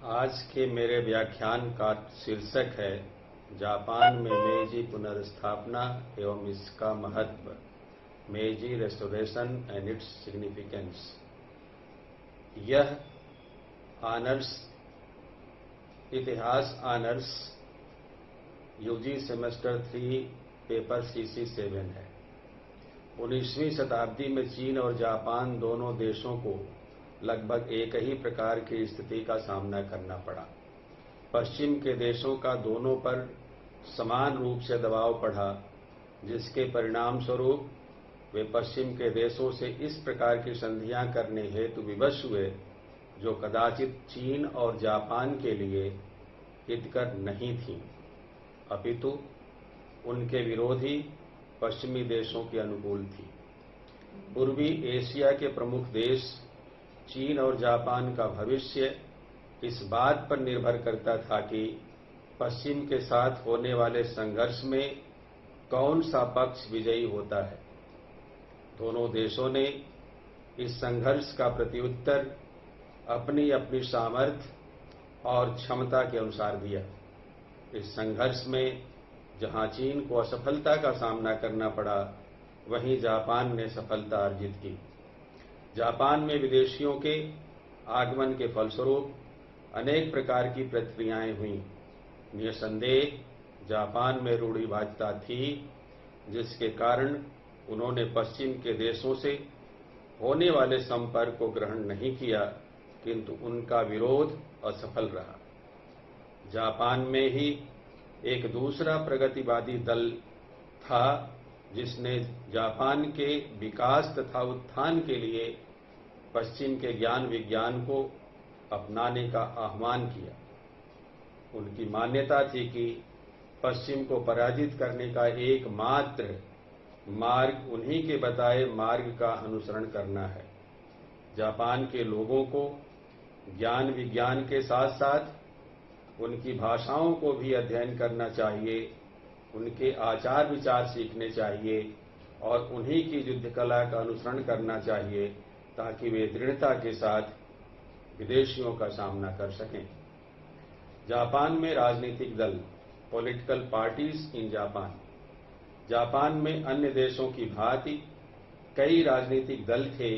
आज के मेरे व्याख्यान का शीर्षक है जापान में मेइजी पुनर्स्थापना एवं इसका महत्व, Meiji restoration and its significance. यह ऑनर्स इतिहास honours UG semester 3 paper CC7 है। 19वीं शताब्दी में चीन और जापान दोनों देशों को लगभग एक ही प्रकार की स्थिति का सामना करना पड़ा। पश्चिम के देशों का दोनों पर समान रूप से दबाव पड़ा, जिसके परिणाम स्वरूप वे पश्चिम के देशों से इस प्रकार की संधियां करने हेतु विवश हुए जो कदाचित चीन और जापान के लिए हितकर नहीं थीं, अपितु उनके विरोधी पश्चिमी देशों के अनुकूल थी। पूर्वी एशिया के प्रमुख देश चीन और जापान का भविष्य इस बात पर निर्भर करता था कि पश्चिम के साथ होने वाले संघर्ष में कौन सा पक्ष विजयी होता है। दोनों देशों ने इस संघर्ष का प्रत्युत्तर अपनी अपनी सामर्थ्य और क्षमता के अनुसार दिया। इस संघर्ष में जहां चीन को असफलता का सामना करना पड़ा, वहीं जापान ने सफलता अर्जित की। जापान में विदेशियों के आगमन के फलस्वरूप अनेक प्रकार की प्रक्रियाएं हुईं। निसंदेह जापान में रूढ़िवादिता थी, जिसके कारण उन्होंने पश्चिम के देशों से होने वाले संपर्क को ग्रहण नहीं किया, किंतु उनका विरोध असफल रहा। जापान में ही एक दूसरा प्रगतिवादी दल था जिसने जापान के विकास तथा उत्थान के लिए पश्चिम के ज्ञान विज्ञान को अपनाने का आह्वान किया। उनकी मान्यता थी कि पश्चिम को पराजित करने का एकमात्र मार्ग उन्हीं के बताए मार्ग का अनुसरण करना है। जापान के लोगों को ज्ञान विज्ञान के साथ साथ उनकी भाषाओं को भी अध्ययन करना चाहिए, उनके आचार विचार सीखने चाहिए और उन्हीं की युद्ध कला का अनुसरण करना चाहिए, ताकि वे दृढ़ता के साथ विदेशियों का सामना कर सकें। जापान में राजनीतिक दल, पॉलिटिकल पार्टीज इन जापान में अन्य देशों की भांति कई राजनीतिक दल थे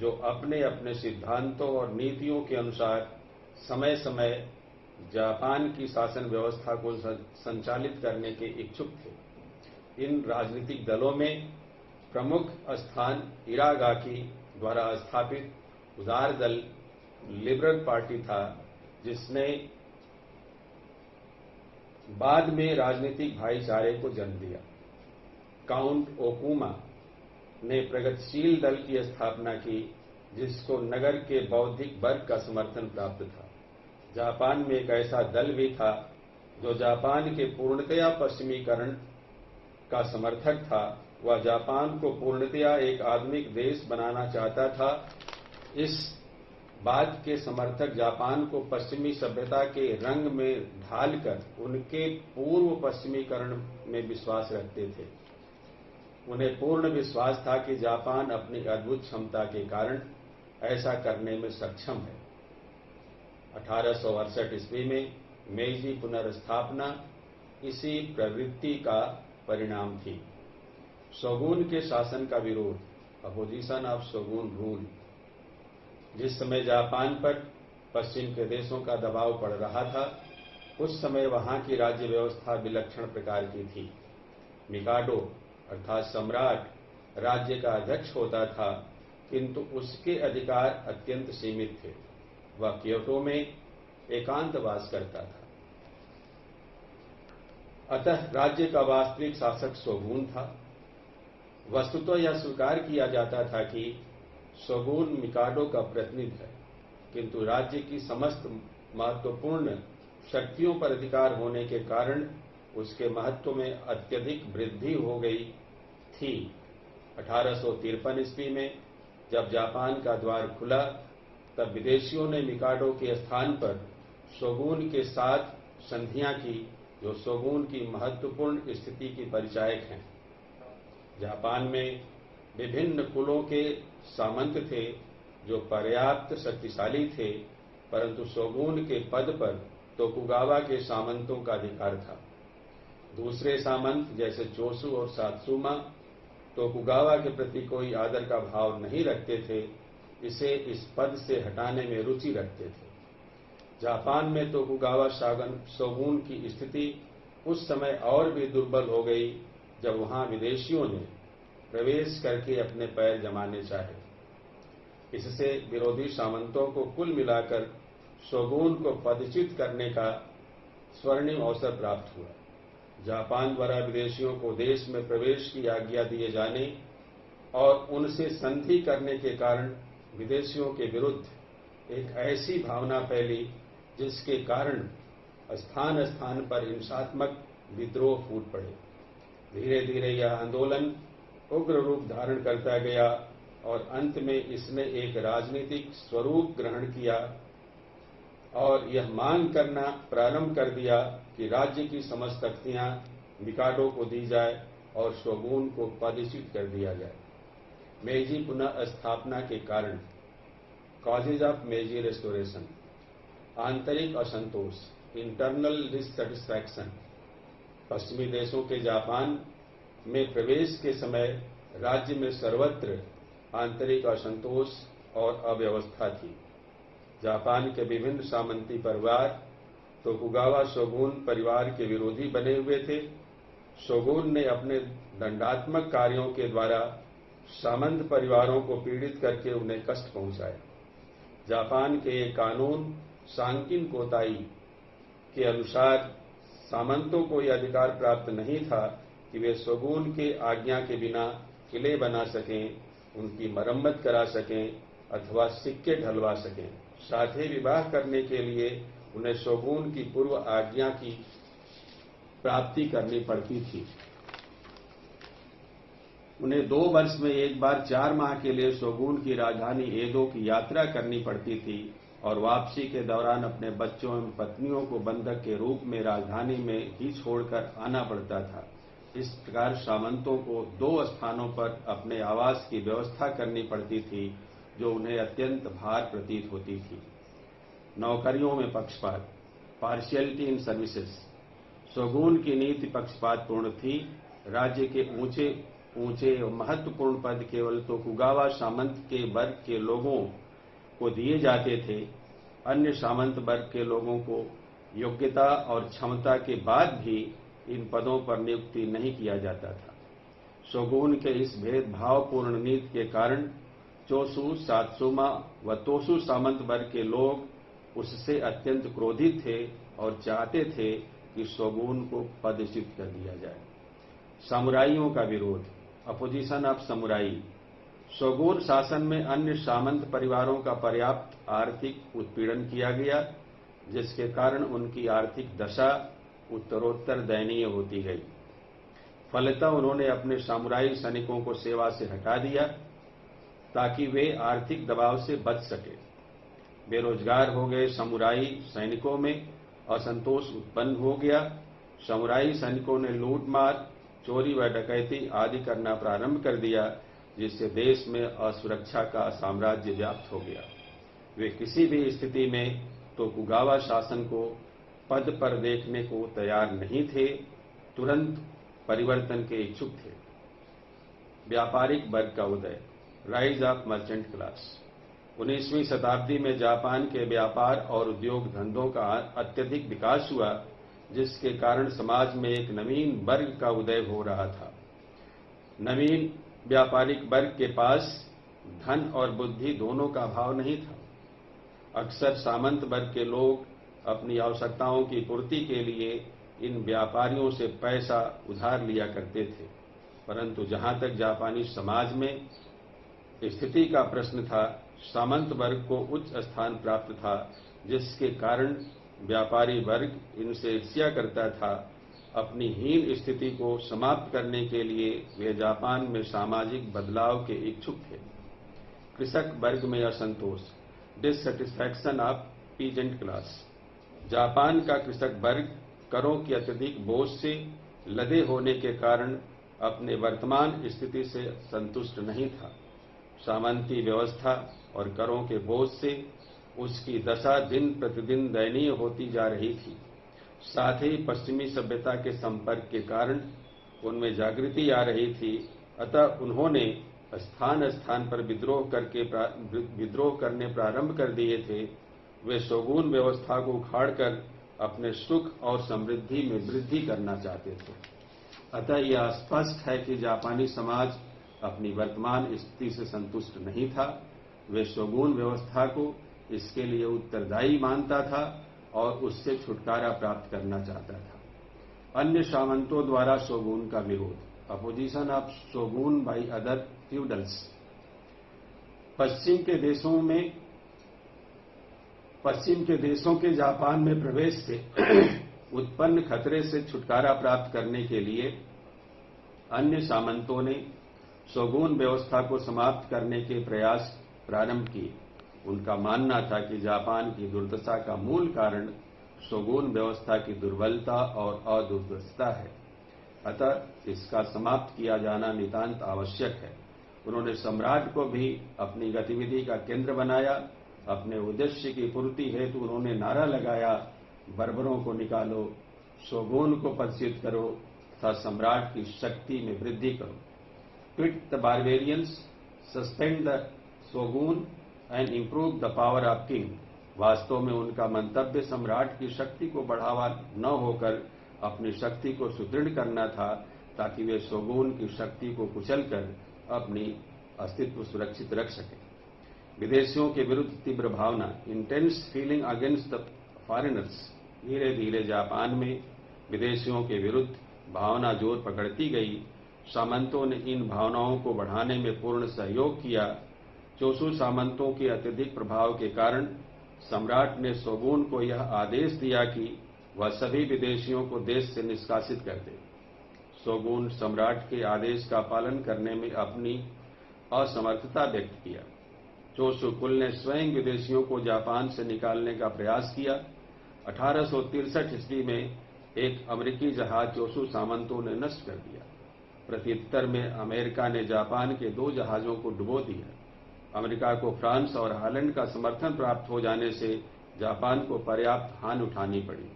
जो अपने अपने सिद्धांतों और नीतियों के अनुसार समय समय जापान की शासन व्यवस्था को संचालित करने के इच्छुक थे। इन राजनीतिक दलों में प्रमुख स्थान इरागाकी द्वारा स्थापित उदार दल लिबरल पार्टी था, जिसने बाद में राजनीतिक भाईचारे को जन्म दिया। काउंट ओकुमा ने प्रगतिशील दल की स्थापना की, जिसको नगर के बौद्धिक वर्ग का समर्थन प्राप्त था। जापान में एक ऐसा दल भी था जो जापान के पूर्णतया पश्चिमीकरण का समर्थक था। वह जापान को पूर्णतया एक आधुनिक देश बनाना चाहता था। इस बात के समर्थक जापान को पश्चिमी सभ्यता के रंग में ढालकर उनके पूर्व पश्चिमीकरण में विश्वास रखते थे। उन्हें पूर्ण विश्वास था कि जापान अपनी अद्भुत क्षमता के कारण ऐसा करने में सक्षम है। 1868 ईस्वी में मेइजी पुनर्स्थापना इसी प्रवृत्ति का परिणाम थी। शोगुन के शासन का विरोध, अपोजिशन ऑफ शोगुन रूल। जिस समय जापान पर पश्चिम के देशों का दबाव पड़ रहा था, उस समय वहां की राज्य व्यवस्था विलक्षण प्रकार की थी। मिकाडो अर्थात सम्राट राज्य का अध्यक्ष होता था, किंतु उसके अधिकार अत्यंत सीमित थे। वह क्योटो में एकांतवास करता था। अतः राज्य का वास्तविक शासक शोगुन था। वस्तुतः यह स्वीकार किया जाता था कि शोगुन मिकाडो का प्रतिनिधि है, किंतु राज्य की समस्त महत्वपूर्ण शक्तियों पर अधिकार होने के कारण उसके महत्व में अत्यधिक वृद्धि हो गई थी। 1853 ईस्वी में जब जापान का द्वार खुला, तब विदेशियों ने मिकाडो के स्थान पर शोगुन के साथ संधियां की, जो शोगुन की महत्वपूर्ण स्थिति की परिचायक हैं। जापान में विभिन्न कुलों के सामंत थे जो पर्याप्त शक्तिशाली थे परंतु शोगुन के पद पर तोकुगावा के सामंतों का अधिकार था। दूसरे सामंत जैसे चोसु और सात्सुमा तोकुगावा के प्रति कोई आदर का भाव नहीं रखते थे, इसे इस पद से हटाने में रुचि रखते थे। जापान में तोकुगावा शोगुन की स्थिति उस समय और भी दुर्बल हो गई जब वहां विदेशियों ने प्रवेश करके अपने पैर जमाने चाहे। इससे विरोधी सामंतों को कुल मिलाकर शोगुन को पदच्युत करने का स्वर्णिम अवसर प्राप्त हुआ। जापान द्वारा विदेशियों को देश में प्रवेश की आज्ञा दिए जाने और उनसे संधि करने के कारण विदेशियों के विरुद्ध एक ऐसी भावना फैली जिसके कारण स्थान स्थान पर हिंसात्मक विद्रोह फूट पड़े। धीरे धीरे यह आंदोलन उग्र रूप धारण करता गया और अंत में इसने एक राजनीतिक स्वरूप ग्रहण किया और यह मांग करना प्रारंभ कर दिया कि राज्य की समस्त शक्तियां मिकाडो को दी जाए और शोगुन को पदच्युत कर दिया जाए। मेजी पुनः स्थापना के कारण कॉजेज ऑफ मेजी रेस्टोरेशन, आंतरिक असंतोष, इंटरनल डिससैटिस्फैक्शन। पश्चिमी देशों के जापान में प्रवेश के समय राज्य में सर्वत्र आंतरिक असंतोष और अव्यवस्था थी। जापान के विभिन्न सामंती परिवार तोकुगावा शोगुन परिवार के विरोधी बने हुए थे। शोगुन ने अपने दंडात्मक कार्यों के द्वारा सामंत परिवारों को पीड़ित करके उन्हें कष्ट पहुंचाया। जापान के एक कानून सांकिन कोताई के अनुसार सामंतों को यह अधिकार प्राप्त नहीं था कि वे शोगुन के आज्ञा के बिना किले बना सकें, उनकी मरम्मत करा सकें अथवा सिक्के ढलवा सकें। साथ ही विवाह करने के लिए उन्हें शोगुन की पूर्व आज्ञा की प्राप्ति करनी पड़ती थी। उन्हें 2 वर्ष में एक बार 4 माह के लिए शोगुन की राजधानी एदो की यात्रा करनी पड़ती थी और वापसी के दौरान अपने बच्चों एवं पत्नियों को बंधक के रूप में राजधानी में ही छोड़कर आना पड़ता था। इस प्रकार सामंतों को 2 स्थानों पर अपने आवास की व्यवस्था करनी पड़ती थी, जो उन्हें अत्यंत भार प्रतीत होती थी। नौकरियों में पक्षपात, पार्शियलिटी इन सर्विसेज। शोगुन की नीति पक्षपातपूर्ण थी। राज्य के ऊंचे और महत्वपूर्ण पद केवल तोकुगावा सामंत के वर्ग के लोगों को दिए जाते थे। अन्य सामंत वर्ग के लोगों को योग्यता और क्षमता के बाद भी इन पदों पर नियुक्ति नहीं किया जाता था। शोगुन के इस भेदभावपूर्ण नीति के कारण चोसु, सात्सुमा व तोसु सामंत वर्ग के लोग उससे अत्यंत क्रोधित थे और चाहते थे कि शोगुन को पदच्युत कर दिया जाए। समुराइयों का विरोध, अपोजिशन ऑफ समुराई। शोगुन शासन में अन्य सामंत परिवारों का पर्याप्त आर्थिक उत्पीड़न किया गया, जिसके कारण उनकी आर्थिक दशा उत्तरोत्तर दयनीय होती गई। फलतः उन्होंने अपने समुराई सैनिकों को सेवा से हटा दिया ताकि वे आर्थिक दबाव से बच सके। बेरोजगार हो गए समुराई सैनिकों में असंतोष उत्पन्न हो गया। समुराई सैनिकों ने लूटमार, चोरी व डकैती आदि करना प्रारंभ कर दिया, जिससे देश में असुरक्षा का साम्राज्य व्याप्त हो गया। वे किसी भी स्थिति में तोकुगावा शासन को पद पर देखने को तैयार नहीं थे, तुरंत परिवर्तन के इच्छुक थे। व्यापारिक वर्ग का उदय, राइज ऑफ मर्चेंट क्लास। 19वीं शताब्दी में जापान के व्यापार और उद्योग धंधों का अत्यधिक विकास हुआ, जिसके कारण समाज में एक नवीन वर्ग का उदय हो रहा था। नवीन व्यापारिक वर्ग के पास धन और बुद्धि दोनों का अभाव नहीं था। अक्सर सामंत वर्ग के लोग अपनी आवश्यकताओं की पूर्ति के लिए इन व्यापारियों से पैसा उधार लिया करते थे, परंतु जहां तक जापानी समाज में स्थिति का प्रश्न था, सामंत वर्ग को उच्च स्थान प्राप्त था, जिसके कारण व्यापारी वर्ग इनसे ईर्ष्या करता था। अपनी हीन स्थिति को समाप्त करने के लिए वे जापान में सामाजिक बदलाव के इच्छुक थे। कृषक वर्ग में असंतोष, dissatisfaction of peasant class. Japan का कृषक वर्ग करों की अत्यधिक बोझ से लदे होने के कारण अपने वर्तमान स्थिति से संतुष्ट नहीं था। सामंती व्यवस्था और करों के बोझ से उसकी दशा दिन प्रतिदिन दयनीय होती जा रही थी। साथ ही पश्चिमी सभ्यता के संपर्क के कारण उनमें जागृति आ रही थी। अतः उन्होंने स्थान स्थान पर विद्रोह करने प्रारंभ कर दिए थे। वे शोगुन व्यवस्था को उखाड़कर अपने सुख और समृद्धि में वृद्धि करना चाहते थे। अतः यह स्पष्ट है कि जापानी समाज अपनी वर्तमान स्थिति से संतुष्ट नहीं था। वे शोगुन व्यवस्था को इसके लिए उत्तरदायी मानता था और उससे छुटकारा प्राप्त करना चाहता था। अन्य सामंतों द्वारा शोगुन का विरोध, opposition of shogun by other feudals. पश्चिम के देशों के जापान में प्रवेश से उत्पन्न खतरे से छुटकारा प्राप्त करने के लिए अन्य सामंतों ने शोगुन व्यवस्था को समाप्त करने के प्रयास प्रारंभ किए। उनका मानना था कि जापान की दुर्दशा का मूल कारण शोगुन व्यवस्था की दुर्बलता और अदूरदर्शिता है। अतः इसका समाप्त किया जाना नितांत आवश्यक है। उन्होंने सम्राट को भी अपनी गतिविधि का केंद्र बनाया। अपने उद्देश्य की पूर्ति हेतु उन्होंने नारा लगाया, बर्बरों को निकालो, शोगुन को पदच्युत करो तथा सम्राट की शक्ति में वृद्धि करो। Quit the barbarians, suspend the shogun and improve the power of king. वास्तव में उनका मंतव्य सम्राट की शक्ति को बढ़ावा न होकर अपनी शक्ति को सुदृढ़ करना था, ताकि वे शोगुन की शक्ति को कुचलकर अपनी अस्तित्व सुरक्षित रख सकें। विदेशियों के विरुद्ध तीव्र भावना, intense feeling against the foreigners. धीरे धीरे जापान में विदेशियों के विरुद्ध भावना जोर पकड़ती गई। सामंतों ने इन भावनाओं को बढ़ाने में पूर्ण सहयोग किया। चोसु सामंतों के अत्यधिक प्रभाव के कारण सम्राट ने शोगुन को यह आदेश दिया कि वह सभी विदेशियों को देश से निष्कासित कर दे। शोगुन सम्राट के आदेश का पालन करने में अपनी असमर्थता व्यक्त किया। चोसु कुल ने स्वयं विदेशियों को जापान से निकालने का प्रयास किया। 1863 ईस्वी में एक अमेरिकी जहाज चोसु सामंतों ने नष्ट कर दिया। प्रत्युत्तर में अमेरिका ने जापान के 2 जहाजों को डुबो दिया। अमेरिका को फ्रांस और हालैंड का समर्थन प्राप्त हो जाने से जापान को पर्याप्त हानि उठानी पड़ी।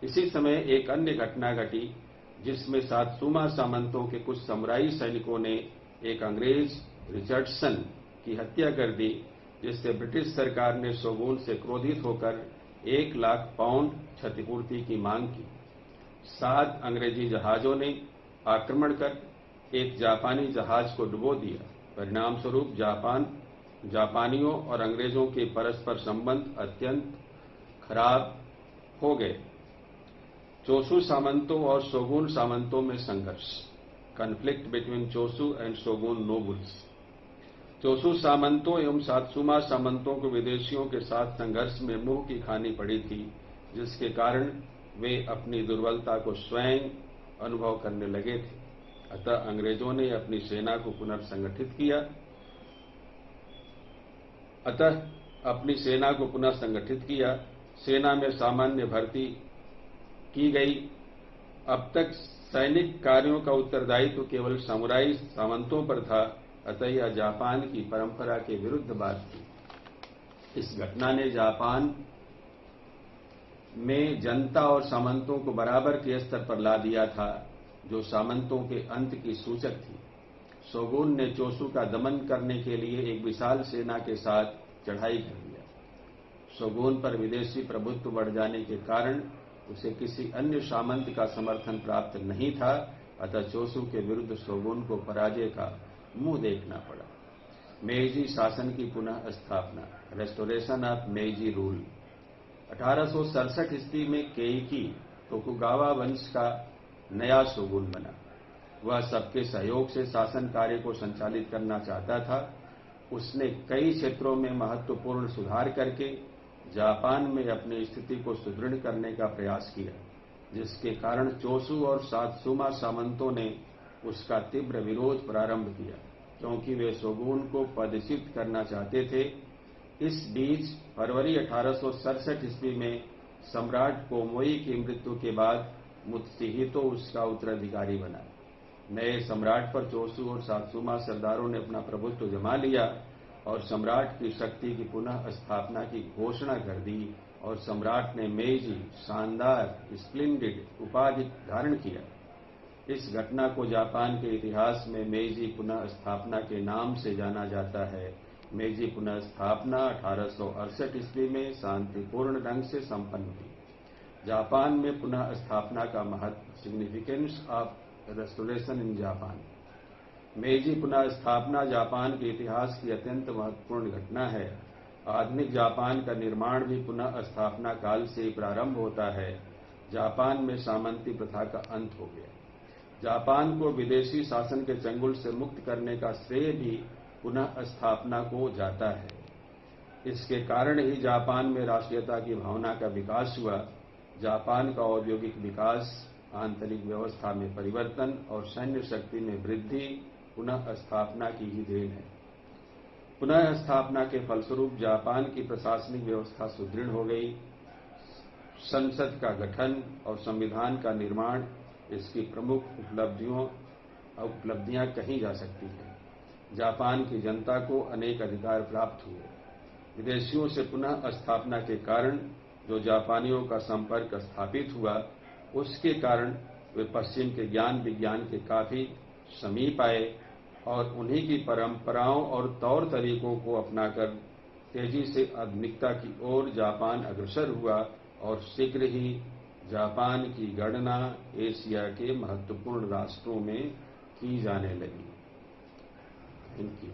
इसी समय एक अन्य घटना घटी, जिसमें सात्सुमा सामंतों के कुछ समुराई सैनिकों ने एक अंग्रेज रिचर्डसन की हत्या कर दी, जिससे ब्रिटिश सरकार ने शोगुन से क्रोधित होकर 1 लाख पाउंड क्षतिपूर्ति की मांग की। 7 अंग्रेजी जहाजों ने आक्रमण कर एक जापानी जहाज को डुबो दिया। परिणाम स्वरूप जापानियों और अंग्रेजों के परस्पर संबंध अत्यंत खराब हो गए। चोसु सामंतों और शोगुन सामंतों में संघर्ष, conflict between Choshu and shogun nobles. Choshu सामंतों एवं सात्सुमा सामंतों को विदेशियों के साथ संघर्ष में मुंह की खानी पड़ी थी, जिसके कारण वे अपनी दुर्बलता को स्वयं अनुभव करने लगे थे। अतः अंग्रेजों ने अपनी सेना को पुनर्संगठित किया। सेना में सामान्य भर्ती की गई। अब तक सैनिक कार्यों का उत्तरदायित्व केवल समुराई सामंतों पर था। अतः यह जापान की परंपरा के विरुद्ध बात थी। इस घटना ने जापान में जनता और सामंतों को बराबर के स्तर पर ला दिया था, जो सामंतों के अंत की सूचक थी। शोगुन ने चोसु का दमन करने के लिए एक विशाल सेना के साथ चढ़ाई कर दिया। शोगुन पर विदेशी प्रभुत्व बढ़ जाने के कारण उसे किसी अन्य सामंत का समर्थन प्राप्त नहीं था। अतः चोसु के विरुद्ध शोगुन को पराजय का मुंह देखना पड़ा। मेइजी शासन की पुनः स्थापना, रेस्टोरेशन ऑफ मेइजी रूल। 1867 ईस्वी में केइकी तोकुगावा वंश का नया शोगुन बना। वह सबके सहयोग से शासन कार्य को संचालित करना चाहता था। उसने कई क्षेत्रों में महत्वपूर्ण सुधार करके जापान में अपनी स्थिति को सुदृढ़ करने का प्रयास किया, जिसके कारण चोसु और सात्सुमा सामंतों ने उसका तीव्र विरोध प्रारंभ किया, क्योंकि वे शोगुन को पदच्युत करना चाहते थे। इस बीच फरवरी 1867 ईस्वी में सम्राट कोमोई की मृत्यु के बाद मुत्सुहितो उसका उत्तराधिकारी बना। नए सम्राट पर चोसु और सात्सुमा सरदारों ने अपना प्रभुत्व जमा लिया। और सम्राट की शक्ति की पुनः स्थापना की घोषणा कर दी और सम्राट ने मेइजी शानदार स्प्लेंडिड उपाधि धारण किया। इस घटना को जापान के इतिहास में मेइजी पुनः स्थापना के नाम से जाना जाता है। मेइजी पुनः स्थापना 1868 ईस्वी में शांतिपूर्ण ढंग से संपन्न हुई। जापान में पुनः स्थापना का महत्व, significance of restoration in Japan. Meiji पुनः स्थापना जापान के इतिहास की अत्यंत महत्वपूर्ण घटना है। आधुनिक जापान का निर्माण भी पुनः स्थापना काल से ही प्रारंभ होता है। जापान में सामंती प्रथा का अंत हो गया। जापान को विदेशी शासन के चंगुल से मुक्त करने का श्रेय भी पुनः स्थापना को जाता है। इसके कारण ही जापान में राष्ट्रीयता की भावना का विकास हुआ। जापान का औद्योगिक विकास, आंतरिक व्यवस्था में परिवर्तन और सैन्य शक्ति में वृद्धि पुनः स्थापना की ही देन है। पुनः स्थापना के फलस्वरूप जापान की प्रशासनिक व्यवस्था सुदृढ़ हो गई। संसद का गठन और संविधान का निर्माण इसकी प्रमुख उपलब्धियां कही जा सकती हैं। जापान की जनता को अनेक अधिकार प्राप्त हुए। विदेशियों से पुनः स्थापना के कारण जो जापानियों का संपर्क स्थापित हुआ, उसके कारण वे पश्चिम के ज्ञान विज्ञान के काफी समीप आए और उन्हीं की परंपराओं और तौर तरीकों को अपनाकर तेजी से आधुनिकता की ओर जापान अग्रसर हुआ और शीघ्र ही जापान की गणना एशिया के महत्वपूर्ण राष्ट्रों में की जाने लगी। Thank you.